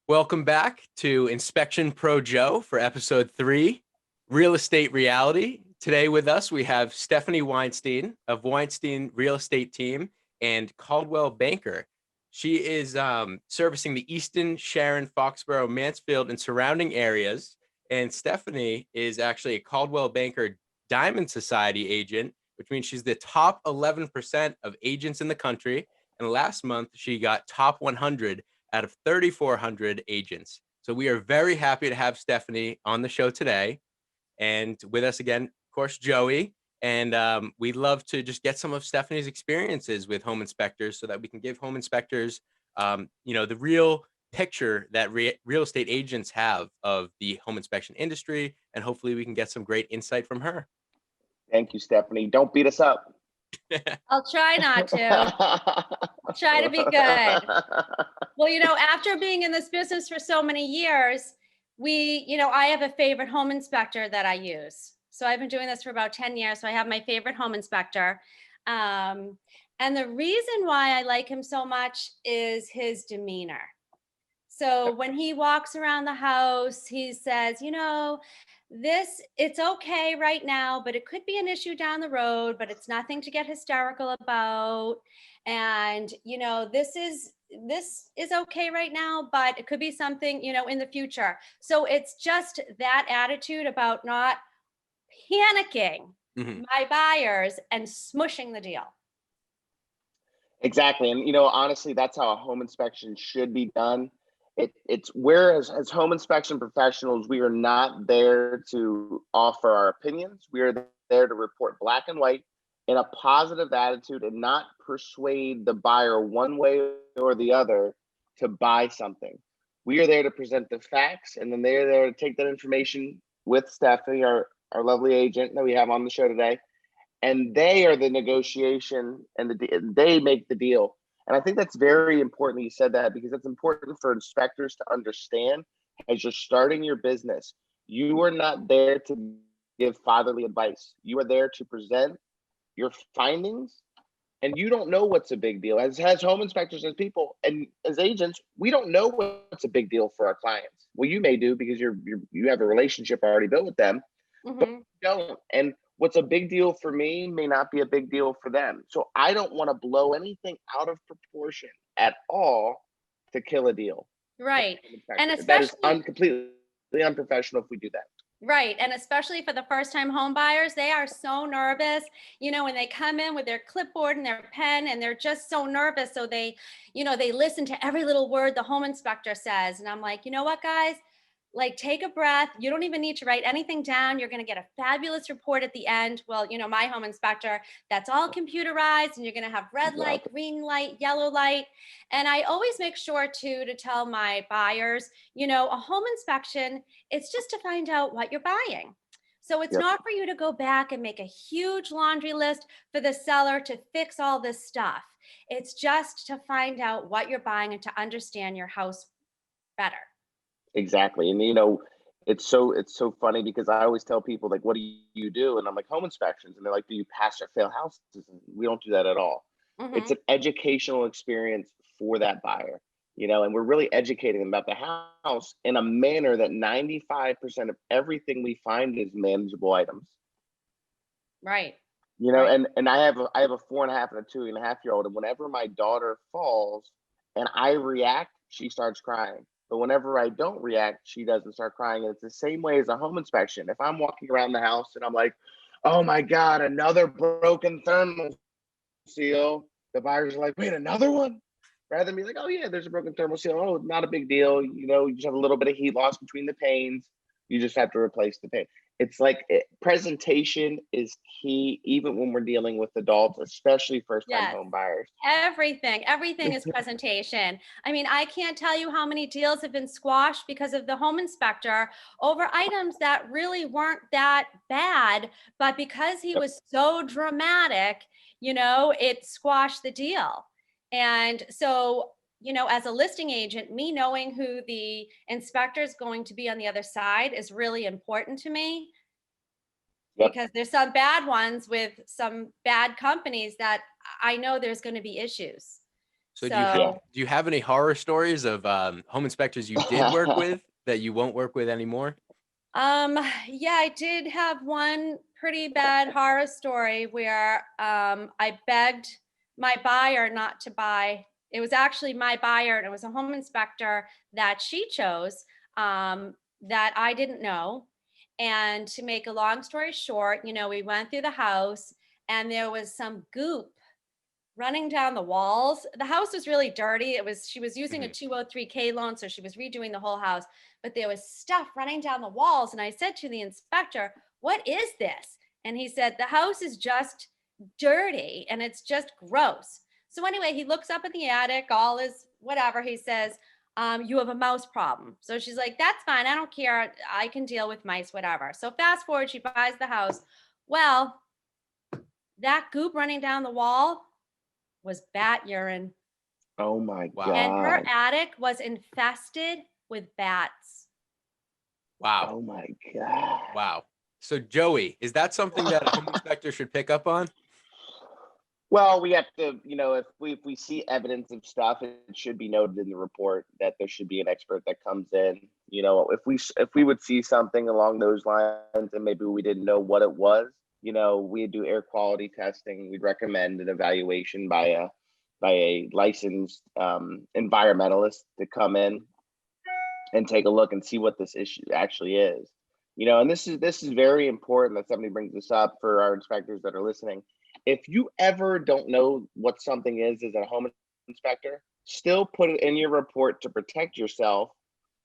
Welcome back to Inspection Pro Joe for episode 3, Real Estate Reality. Today with us, we have Stephanie Weinstein of Weinstein Real Estate Team and Caldwell Banker. She is servicing the Easton, Sharon, Foxborough, Mansfield, and surrounding areas. And Stephanie is actually a Caldwell Banker Diamond Society agent, which means she's the top 11% of agents in the country. And last month, she got top 100 out of 3,400 agents. So we are very happy to have Stephanie on the show today. And with us again, of course, Joey. And we'd love to just get some of Stephanie's experiences with home inspectors so that we can give home inspectors, the real picture that real estate agents have of the home inspection industry. And hopefully we can get some great insight from her. Thank you, Stephanie. Don't beat us up. I'll try not to. I'll try to be good. Well, after being in this business for so many years, I have a favorite home inspector that I use. So I've been doing this for about 10 years. So I have my favorite home inspector. And the reason why I like him so much is his demeanor. So when he walks around the house, he says, it's okay right now, but it could be an issue down the road, but it's nothing to get hysterical about. And, this is okay right now, but it could be something, in the future. So it's just that attitude about not panicking my buyers and smushing the deal. Exactly. And, honestly, that's how a home inspection should be done. It's whereas as home inspection professionals, we are not there to offer our opinions. We are there to report black and white in a positive attitude and not persuade the buyer one way or the other to buy something. We are there to present the facts, and then they're there to take that information with Stephanie, our lovely agent that we have on the show today, and they are the negotiation and they make the deal. And I think that's very important that you said that, because it's important for inspectors to understand as you're starting your business. You are not there to give fatherly advice. You are there to present your findings, and you don't know what's a big deal. As home inspectors, as people, and as agents, we don't know what's a big deal for our clients. Well, you may do because you have a relationship already built with them, but you don't. And what's a big deal for me may not be a big deal for them. So I don't want to blow anything out of proportion at all to kill a deal. Right. And especially that is completely unprofessional if we do that. Right. And especially for the first time home buyers, they are so nervous, when they come in with their clipboard and their pen, and they're just so nervous. So they listen to every little word the home inspector says. And I'm like, you know what, guys? Take a breath. You don't even need to write anything down. You're going to get a fabulous report at the end. Well, my home inspector, that's all computerized, and you're going to have red light, green light, yellow light. And I always make sure to tell my buyers, a home inspection, it's just to find out what you're buying. So it's not for you to go back and make a huge laundry list for the seller to fix all this stuff. It's just to find out what you're buying and to understand your house better. Exactly. And it's so funny because I always tell people, like, what do you do? And I'm like, home inspections. And they're like, do you pass or fail houses? And we don't do that at all. It's an educational experience for that buyer, and we're really educating them about the house in a manner that 95% of everything we find is manageable items. Right. Right. And I have a 4.5 and a 2.5-year-old. And whenever my daughter falls and I react, she starts crying. But whenever I don't react, she doesn't start crying. And it's the same way as a home inspection. If I'm walking around the house and I'm like, oh my God, another broken thermal seal, the buyers are like, wait, another one? Rather than be like, oh yeah, there's a broken thermal seal. Oh, not a big deal. You just have a little bit of heat loss between the panes. You just have to replace the pane. It's like presentation is key, even when we're dealing with adults, especially first-time home buyers. Everything is presentation. I mean, I can't tell you how many deals have been squashed because of the home inspector over items that really weren't that bad, but because he was so dramatic, it squashed the deal. And so, as a listing agent, me knowing who the inspector is going to be on the other side is really important to me. Because there's some bad ones with some bad companies that I know there's going to be issues. So Yeah. do you have any horror stories of home inspectors you did work with that you won't work with anymore? Yeah, I did have one pretty bad horror story where I begged my buyer not to buy. It was actually my buyer, and it was a home inspector that she chose, that I didn't know. And to make a long story short, we went through the house and there was some goop running down the walls. The house was really dirty. She was using a 203K loan, so she was redoing the whole house, but there was stuff running down the walls. And I said to the inspector, "What is this?" And he said, "The house is just dirty and it's just gross." So anyway, he looks up in the attic, all is whatever. He says, "You have a mouse problem." So she's like, "That's fine. I don't care. I can deal with mice, whatever." So fast forward, she buys the house. Well, that goop running down the wall was bat urine. Oh my Wow. And her God. attic was infested with bats. Wow. Oh my God. Wow. So Joey, is that something that a home inspector should pick up on? Well, we have to, if we see evidence of stuff, it should be noted in the report that there should be an expert that comes in. If we would see something along those lines and maybe we didn't know what it was, we do air quality testing. We'd recommend an evaluation by a licensed environmentalist to come in and take a look and see what this issue actually is. And this is very important that somebody brings this up for our inspectors that are listening. If you ever don't know what something is as a home inspector, still put it in your report to protect yourself,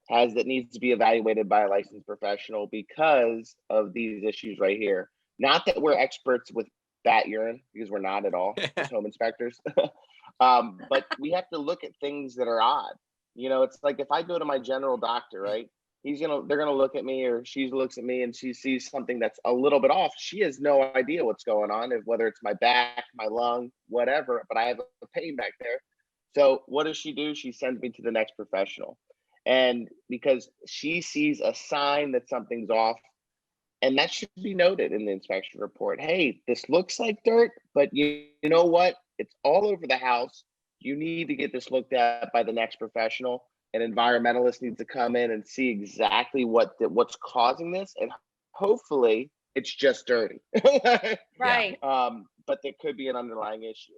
as it needs to be evaluated by a licensed professional because of these issues right here. Not that we're experts with bat urine, because we're not at all as home inspectors. But we have to look at things that are odd. It's like if I go to my general doctor, right? They're gonna look at me, or she looks at me and she sees something that's a little bit off. She has no idea what's going on, whether it's my back, my lung, whatever, but I have a pain back there. So what does she do? She sends me to the next professional. And because she sees a sign that something's off, and that should be noted in the inspection report. Hey, this looks like dirt, but you know what? It's all over the house. You need to get this looked at by the next professional. An environmentalist needs to come in and see exactly what's causing this, and hopefully it's just dirty. Right. But there could be an underlying issue,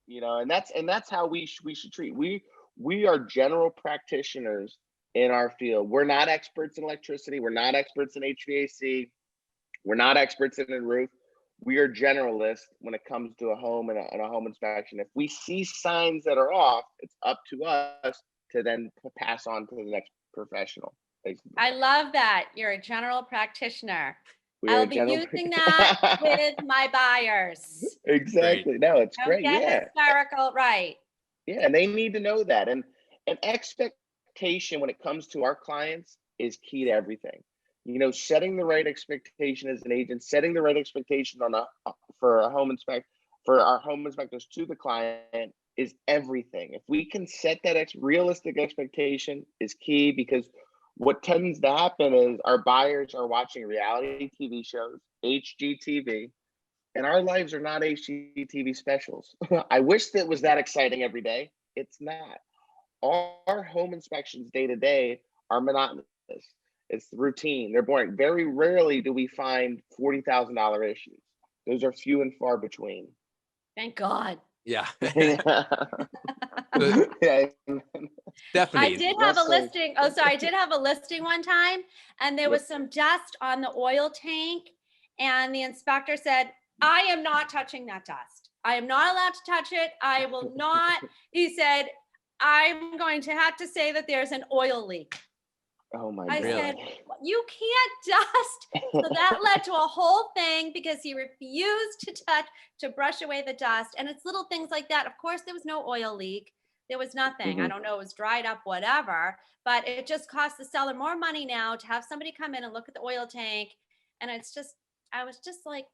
and that's how we should treat. We are general practitioners in our field. We're not experts in electricity. We're not experts in HVAC. We're not experts in a roof. We are generalists when it comes to a home and a home inspection. If we see signs that are off, it's up to us to then pass on to the next professional. Basically. I love that. You're a general practitioner. We are I'll be using that with my buyers. Exactly. Great. No, it's Don't great. get Yeah. hysterical, right? Yeah, and they need to know that. And expectation when it comes to our clients is key to everything. Setting the right expectation as an agent, setting the right expectation for our home inspectors to the client is everything. If we can set that realistic expectation is key, because what tends to happen is our buyers are watching reality TV shows, HGTV, and our lives are not HGTV specials. I wish that was that exciting every day. It's not. Our home inspections day to day are monotonous. It's routine. They're boring. Very rarely do we find $40,000 issues. Those are few and far between. Thank God. Yeah. Yeah. Stephanie. I did have a listing. Oh, so I did have a listing one time, and there was some dust on the oil tank, and the inspector said, "I am not touching that dust. I am not allowed to touch it. I will not." He said, "I'm going to have to say that there's an oil leak." Oh my I God. said, "You can't dust." So that led to a whole thing because he refused to brush away the dust. And it's little things like that. Of course, there was no oil leak. There was nothing. I don't know. It was dried up, whatever. But it just costs the seller more money now to have somebody come in and look at the oil tank. And I was just like,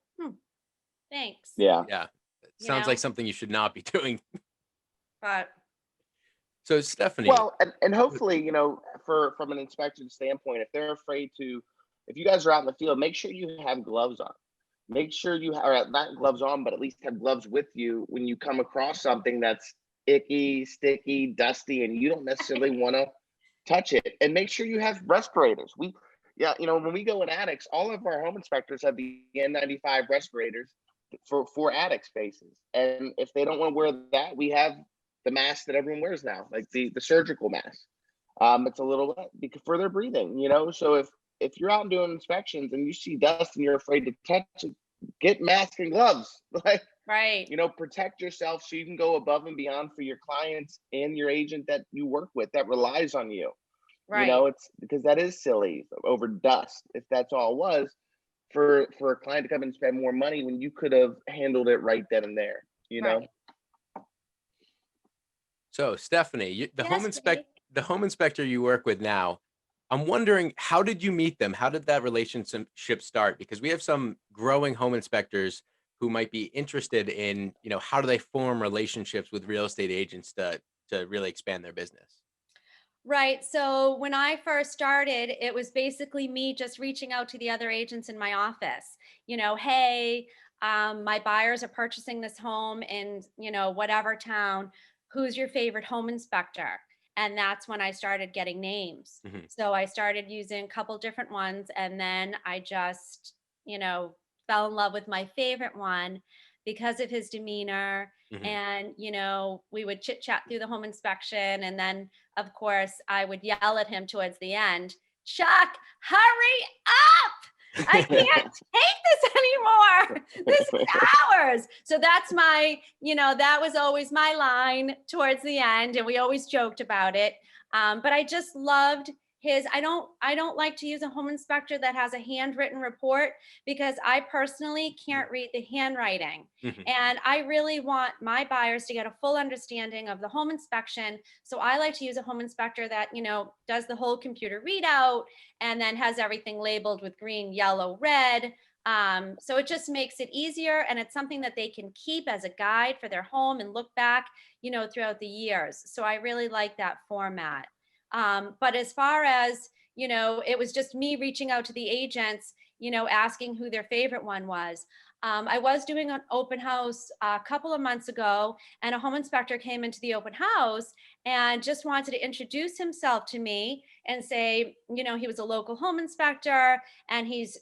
thanks. Yeah. Yeah. Sounds like something you should not be doing. But So Stephanie. Well, and hopefully, from an inspection standpoint, if you guys are out in the field, make sure you have gloves on. Make sure you have, not gloves on, but at least have gloves with you when you come across something that's icky, sticky, dusty, and you don't necessarily want to touch it. And make sure you have respirators. When we go in attics, all of our home inspectors have the N95 respirators for attic spaces. And if they don't want to wear that, we have the mask that everyone wears now, like the surgical mask. It's a little because for their breathing, So if you're out doing inspections and you see dust and you're afraid to touch it, get masks and gloves. Right. Protect yourself so you can go above and beyond for your clients and your agent that you work with that relies on you. Right. It's because that is silly over dust. If that's all it was, for a client to come and spend more money when you could have handled it right then and there, Right. So Stephanie, the Yes, home inspector you work with now, I'm wondering, how did you meet them? How did that relationship start? Because we have some growing home inspectors who might be interested in, how do they form relationships with real estate agents to really expand their business? Right. So when I first started, it was basically me just reaching out to the other agents in my office. Hey, my buyers are purchasing this home in, whatever town. Who's your favorite home inspector? And that's when I started getting names. Mhm. So I started using a couple different ones. And then I just, fell in love with my favorite one because of his demeanor. Mhm. And, we would chit chat through the home inspection. And then of course, I would yell at him towards the end, Chuck, hurry up. I can't take this anymore. This is hours. So that's that was always my line towards the end. And we always joked about it. But I just loved I don't like to use a home inspector that has a handwritten report because I personally can't read the handwriting. Mhm. And I really want my buyers to get a full understanding of the home inspection. So I like to use a home inspector that, does the whole computer readout and then has everything labeled with green, yellow, red. So it just makes it easier. And it's something that they can keep as a guide for their home and look back, throughout the years. So I really like that format. But as far as, it was just me reaching out to the agents, asking who their favorite one was. I was doing an open house a couple of months ago, and a home inspector came into the open house and just wanted to introduce himself to me and say, he was a local home inspector and he's,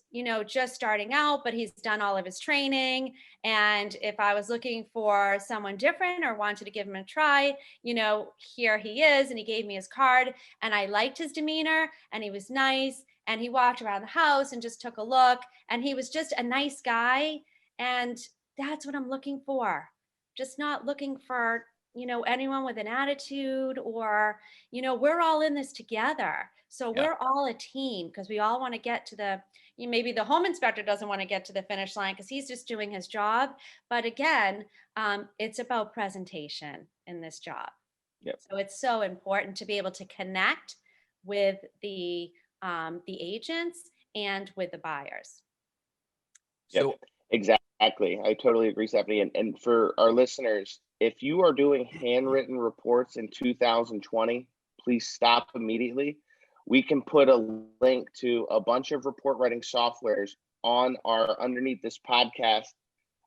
just starting out, but he's done all of his training. And if I was looking for someone different or wanted to give him a try, here he is. And he gave me his card and I liked his demeanor and he was nice. And he walked around the house and just took a look and he was just a nice guy. And that's what I'm looking for. Just not looking for, anyone with an attitude or, we're all in this together. So Yeah. we're all a team because we all want to get to maybe the home inspector doesn't want to get to the finish line because he's just doing his job. But again, it's about presentation in this job. Yep. So it's so important to be able to connect with the agents and with the buyers. Yep, So exactly. I totally agree, Stephanie. And for our listeners, if you are doing handwritten reports in 2020, please stop immediately. We can put a link to a bunch of report writing softwares on our underneath this podcast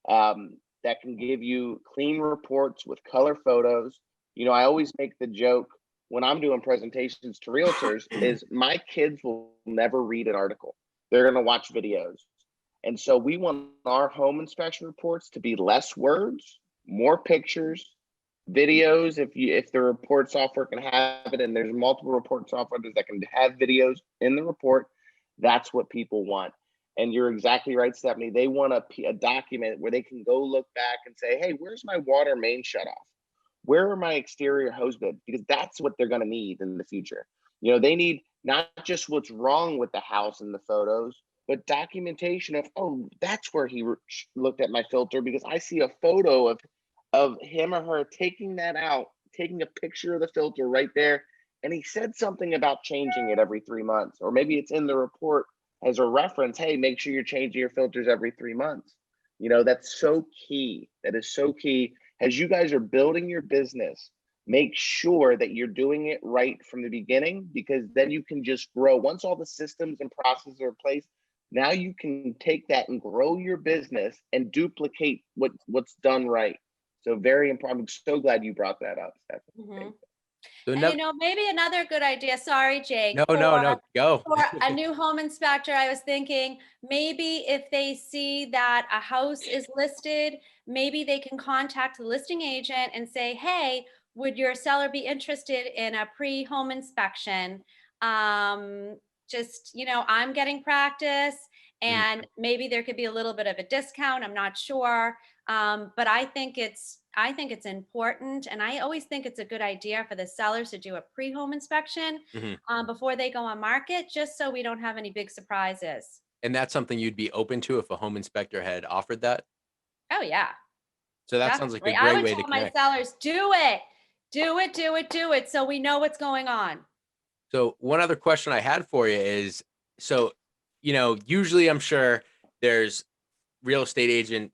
that can give you clean reports with color photos. I always make the joke when I'm doing presentations to realtors is my kids will never read an article. They're going to watch videos. And so we want our home inspection reports to be less words, more pictures, videos. If the report software can have it, and there's multiple report softwares that can have videos in the report, that's what people want. And you're exactly right, Stephanie. They want a document where they can go look back and say, hey, where's my water main shut off? Where are my exterior hose bibs? Because that's what they're going to need in the future. They need not just what's wrong with the house in the photos, but documentation of, oh, that's where he looked at my filter because I see a photo of him or her taking that out, taking a picture of the filter right there. And he said something about changing it every 3 months, or maybe it's in the report as a reference. Hey, make sure you're changing your filters every 3 months. That's so key. That is so key. As you guys are building your business, make sure that you're doing it right from the beginning, because then you can just grow. Once all the systems and processes are in place, now you can take that and grow your business and duplicate what's done right. So very important. I'm so glad you brought that up, Stephanie. So And maybe another good idea, sorry, Jake. no, go. For a new home inspector, I was thinking maybe if they see that a house is listed, maybe they can contact the listing agent and say, hey, would your seller be interested in a pre-home inspection? Just, I'm getting practice, and maybe there could be a little bit of a discount. I'm not sure. But I think it's important, and I always think it's a good idea for the sellers to do a pre-home inspection before they go on market, just so we don't have any big surprises. And that's something you'd be open to if a home inspector had offered that? Oh yeah. So that Definitely. sounds like a I great would way to tell my connect. sellers, do it, so we know what's going on. So one other question I had for you is, so, usually I'm sure there's real estate agent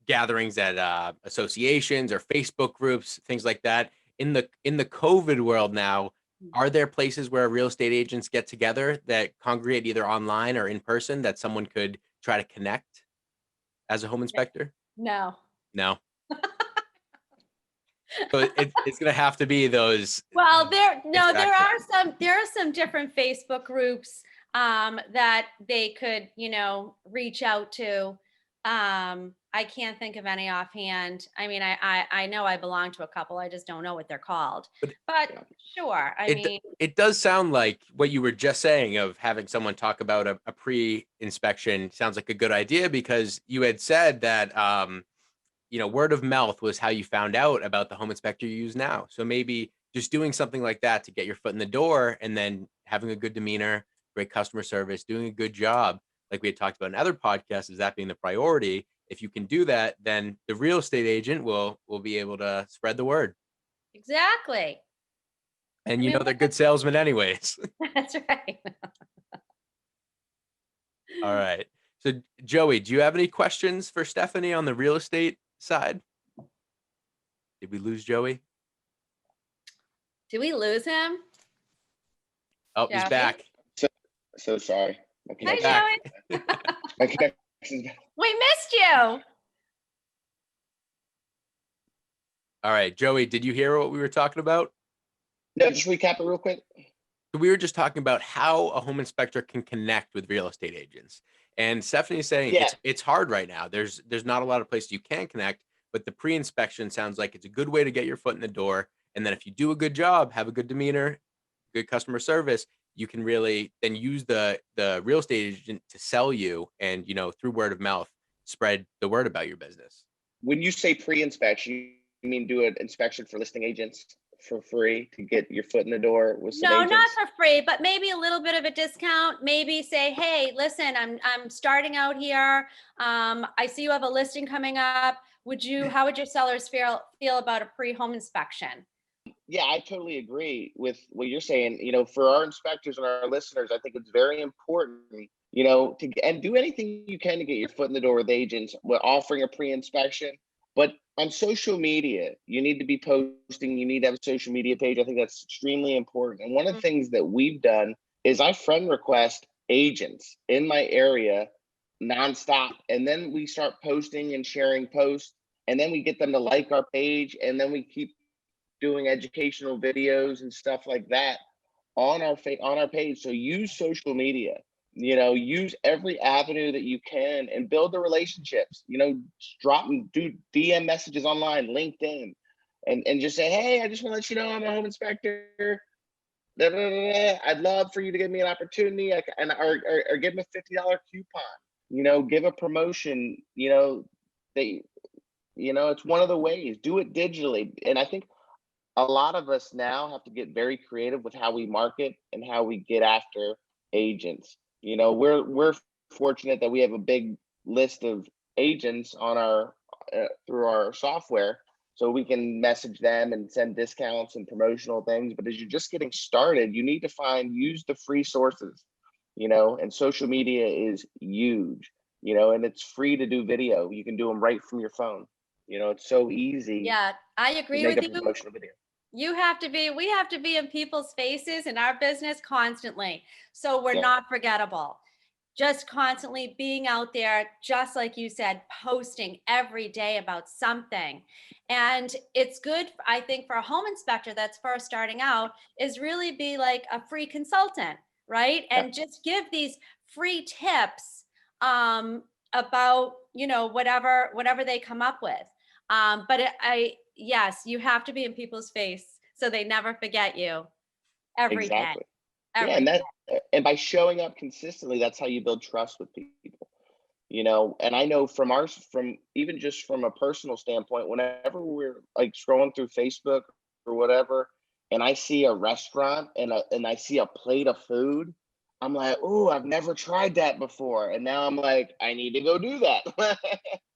gatherings at associations or Facebook groups, things like that. In the COVID world now, are there places where real estate agents get together that congregate either online or in person that someone could try to connect as a home inspector? No. No. So it's going to have to be those. Well, there are some different Facebook groups that they could, reach out to. I can't think of any offhand. I mean, I know I belong to a couple. I just don't know what they're called. But sure, it does sound like what you were just saying of having someone talk about a pre-inspection sounds like a good idea, because you had said that word of mouth was how you found out about the home inspector you use now. So maybe just doing something like that to get your foot in the door, and then having a good demeanor, great customer service, doing a good job, like we had talked about in other podcasts, is that being the priority. If you can do that, then the real estate agent will be able to spread the word. Exactly. And they're good salesmen anyways. That's right. All right. So Joey, do you have any questions for Stephanie on the real estate side? Did we lose Joey? Did we lose him? Oh, he's back. So sorry. Hi, Joey. My connection's back. We missed you. All right, Joey, did you hear what we were talking about? No, just recap it real quick. We were just talking about how a home inspector can connect with real estate agents. And Stephanie's saying it's hard right now. There's not a lot of places you can connect, but the pre-inspection sounds like it's a good way to get your foot in the door. And then if you do a good job, have a good demeanor, good customer service, you can really then use the real estate agent to sell you, and through word of mouth, spread the word about your business. When you say pre-inspection, you mean do an inspection for listing agents for free to get your foot in the door with some agents? No, not for free, but maybe a little bit of a discount. Maybe say, hey, listen, I'm starting out here. I see you have a listing coming up. How would your sellers feel about a pre-home inspection? Yeah, I totally agree with what you're saying. For our inspectors and our listeners, I think it's very important, and do anything you can to get your foot in the door with agents. We're offering a pre-inspection, but on social media, you need to be posting. You need to have a social media page. I think that's extremely important. And one of the things that we've done is I friend request agents in my area nonstop, and then we start posting and sharing posts, and then we get them to like our page, and then we keep doing educational videos and stuff like that on our page. So use social media, use every avenue that you can, and build the relationships, drop and do DM messages online, LinkedIn, and just say, hey, I just want to let you know I'm a home inspector. I'd love for you to give me an opportunity, or give them a $50 coupon, give a promotion, it's one of the ways. Do it digitally. And I think a lot of us now have to get very creative with how we market and how we get after agents. We're fortunate that we have a big list of agents on our through our software, so we can message them and send discounts and promotional things. But as you're just getting started, you need to use the free sources, and social media is huge, and it's free to do video. You can do them right from your phone. It's so easy. Yeah, I agree with you. Promotional video. We have to be in people's faces in our business constantly, so we're not forgettable. just constantly being out there, just like you said, posting every day about something. And it's good, I think, for a home inspector that's first starting out, is really be like a free consultant, right? Yeah, And just give these free tips about, whatever they come up with. But yes, you have to be in people's face so they never forget you every day, exactly. Yeah, every day. and by showing up consistently, that's how you build trust with people. And I know from even just from a personal standpoint, whenever we're like scrolling through Facebook or whatever, and I see a restaurant and I see a plate of food, I'm like, oh, I've never tried that before, and now I'm like, I need to go do that.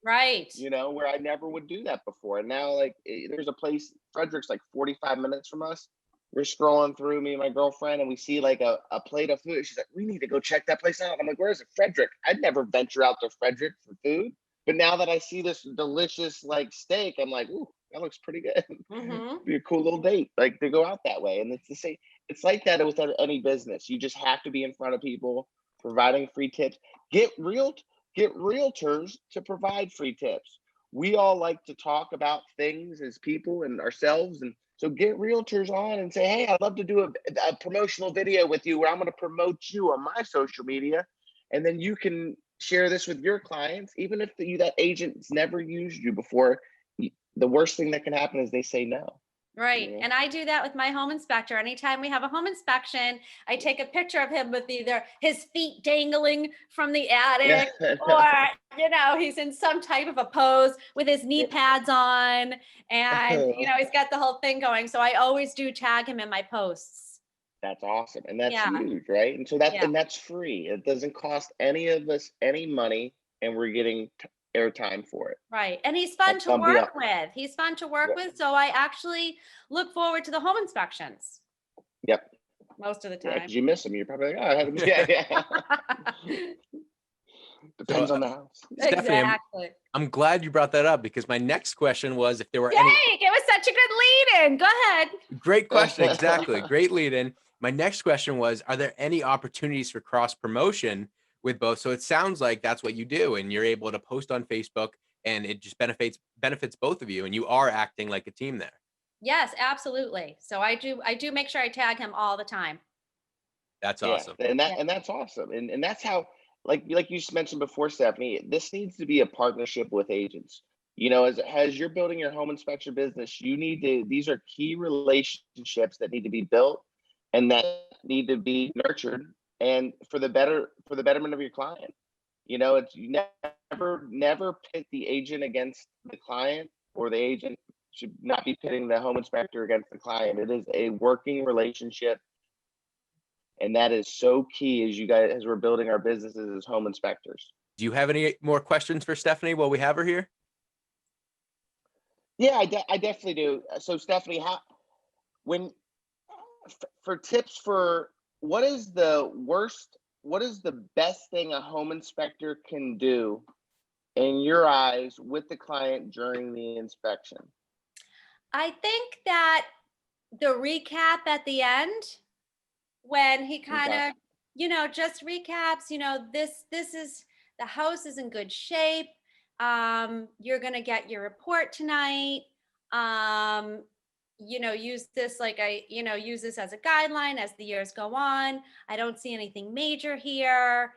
Right. Where I never would do that before, and now like there's a place, Frederick's like 45 minutes from us. We're scrolling through, me and my girlfriend, and we see like a plate of food. She's like, we need to go check that place out. I'm like, where is it? Frederick. I'd never venture out to Frederick for food. But now that I see this delicious like steak, I'm like, ooh, that looks pretty good. Hmm. Be a cool little date, like to go out that way. And it's the same, it's like that with any business. You just have to be in front of people, providing free tips. Get real, get realtors to provide free tips. We all like to talk about things as people and ourselves, and so get realtors on and say, hey, I'd love to do a promotional video with you where I'm going to promote you on my social media. And then you can share this with your clients, even if that agent's never used you before. The worst thing that can happen is they say no. Right. And I do that with my home inspector. Anytime we have a home inspection, I take a picture of him with either his feet dangling from the attic or, he's in some type of a pose with his knee pads on, and, he's got the whole thing going. So I always do tag him in my posts. That's awesome. And that's Yeah. huge, right? And so that's free. It doesn't cost any of us any money, and we're getting airtime for it. Right. And he's fun to work with. He's fun to work with. So I actually look forward to the home inspections. Yep. Most of the Yeah, time. because you miss them. You're probably like, oh, I had them. Yeah. Depends on the house. Stephanie, Exactly. I'm glad you brought that up, because my next question was if there were any. It was such a good lead in. Go ahead. Great question. Exactly. Great lead in. My next question was, are there any opportunities for cross promotion with both? So it sounds like that's what you do, and you're able to post on Facebook, and it just benefits both of you, and you are acting like a team there. Yes, absolutely. So I do make sure I tag him all the time. That's awesome. And that's awesome. And that's how, like you just mentioned before, Stephanie, this needs to be a partnership with agents. As you're building your home inspection business, these are key relationships that need to be built and that need to be nurtured, and for the betterment of your client. It's never pit the agent against the client, or the agent should not be pitting the home inspector against the client. It is a working relationship. And that is so key as we're building our businesses as home inspectors. Do you have any more questions for Stephanie while we have her here? Yeah, I definitely do. So Stephanie, for tips for what is the best thing a home inspector can do in your eyes with the client during the inspection? I think that the recap at the end, when he kind of, just recaps, this is, the house is in good shape. You're going to get your report tonight. Use this use this as a guideline as the years go on. I don't see anything major here.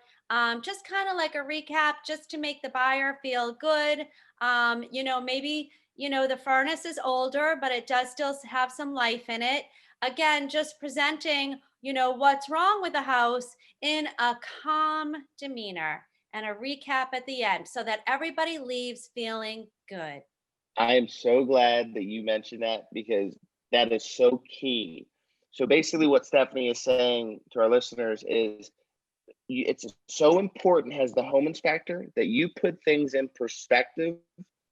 Just kind of like a recap, just to make the buyer feel good. Maybe, the furnace is older, but it does still have some life in it. Again, just presenting, what's wrong with the house in a calm demeanor, and a recap at the end so that everybody leaves feeling good. I am so glad that you mentioned that, because that is so key. So basically what Stephanie is saying to our listeners is it's so important as the home inspector that you put things in perspective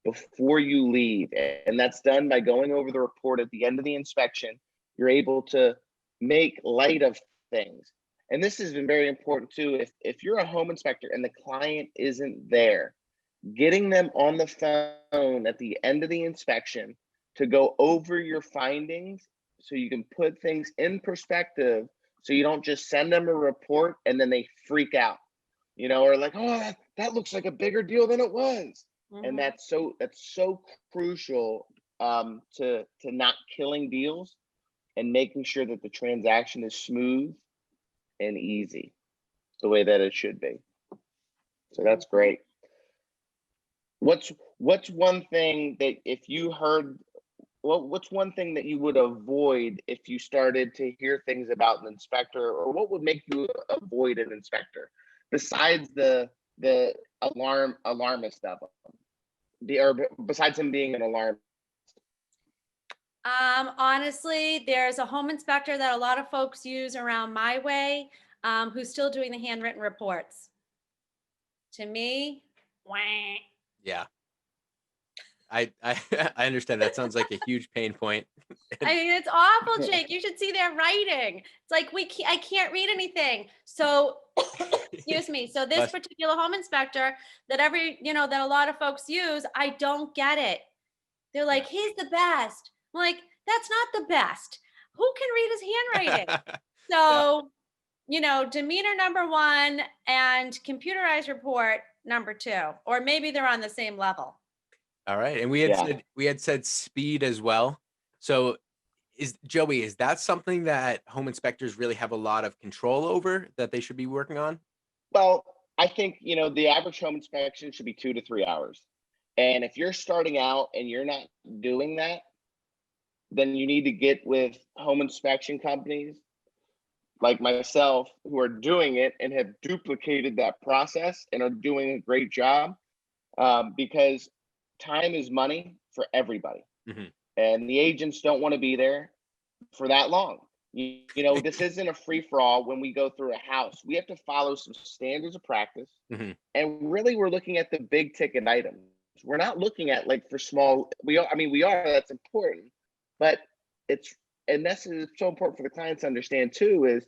before you leave. And that's done by going over the report at the end of the inspection. You're able to make light of things. And this has been very important too. If you're a home inspector and the client isn't there, getting them on the phone at the end of the inspection to go over your findings so you can put things in perspective, so you don't just send them a report and then they freak out. you know, or like, oh, that looks like a bigger deal than it was. And Mhm. that's so crucial to not killing deals and making sure that the transaction is smooth and easy, the way that it should be. So that's great. What's one thing that if you heard, what's one thing that you would avoid if you started to hear things about an inspector, or what would make you avoid an inspector besides the alarmist stuff, or besides him being an alarm? Honestly, there's a home inspector that a lot of folks use around my way, who's still doing the handwritten reports. To me, wah. Yeah. I I understand. That sounds like a huge pain point. I mean, it's awful, Jake. You should see their writing. It's like I can't read anything. So, excuse me. So this Bless- particular home inspector that that a lot of folks use, I don't get it. They're like, he's the best. I'm like, that's not the best. Who can read his handwriting? So, demeanor number one and computerized report number two, or maybe they're on the same level. All right. And Yeah. we had said speed as well. So is that something that home inspectors really have a lot of control over that they should be working on? Well, I think, the average home inspection should be 2 to 3 hours. And if you're starting out and you're not doing that, then you need to get with home inspection companies like myself who are doing it and have duplicated that process and are doing a great job, because time is money for everybody. Mhm. And the agents don't want to be there for that long. This isn't a free for all. When we go through a house, we have to follow some standards of practice. Mhm. And really, we're looking at the big ticket items. We're not looking at like for small, we are, that's important, but that's so important for the clients to understand too, is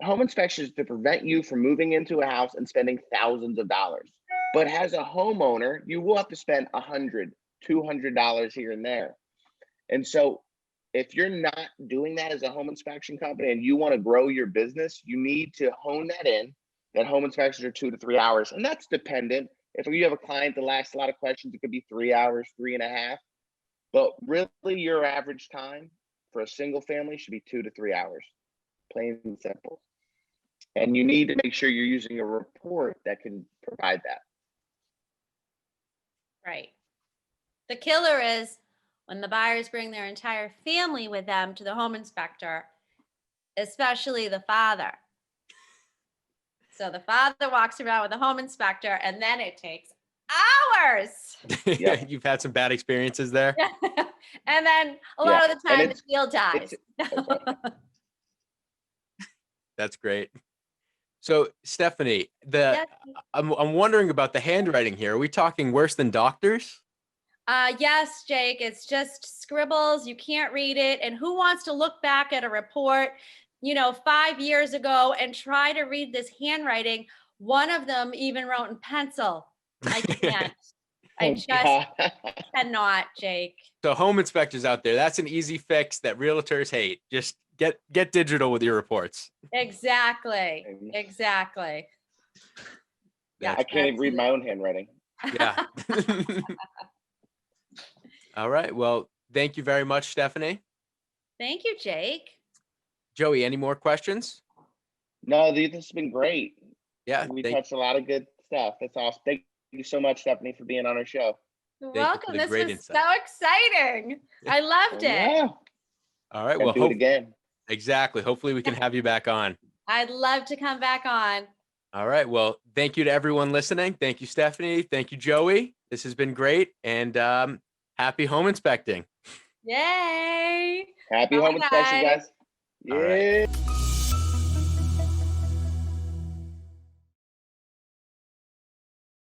home inspections to prevent you from moving into a house and spending thousands of dollars. But as a homeowner, you will have to spend $100, $200 here and there. And so if you're not doing that as a home inspection company and you want to grow your business, you need to hone that in, that home inspections are 2 to 3 hours. And that's dependent. If you have a client that asks a lot of questions, it could be 3 hours, 3.5. But really, your average time for a single family should be 2 to 3 hours, plain and simple. And you need to make sure you're using a report that can provide that. Right. The killer is when the buyers bring their entire family with them to the home inspector, especially the father. So the father walks around with the home inspector, and then it takes hours. Yep. You've had some bad experiences there. And then a lot of the time the deal dies. That's great. So Stephanie, Yes. I'm wondering about the handwriting here. Are we talking worse than doctors? Yes, Jake, it's just scribbles. You can't read it. And who wants to look back at a report, 5 years ago and try to read this handwriting? One of them even wrote in pencil. I can't. I just cannot, Jake. So home inspectors out there, that's an easy fix that realtors hate. Just get digital with your reports. Exactly. Yeah, I can't even read my own handwriting. Yeah. All right. Well, thank you very much, Stephanie. Thank you, Jake. Joey, any more questions? No, this has been great. Yeah. We touched a lot of good stuff. That's awesome. Thank you so much, Stephanie, for being on our show. You're Thank you for welcome. the This great was insight. so exciting. I loved it. Yeah. All right. Well, Well, do it again. Exactly. Hopefully we can have you back on. I'd love to come back on. All right. Well, thank you to everyone listening. Thank you, Stephanie. Thank you, Joey. This has been great. And happy home inspecting. Yay. Happy Bye, home inspection, guys. guys. Yeah. All right.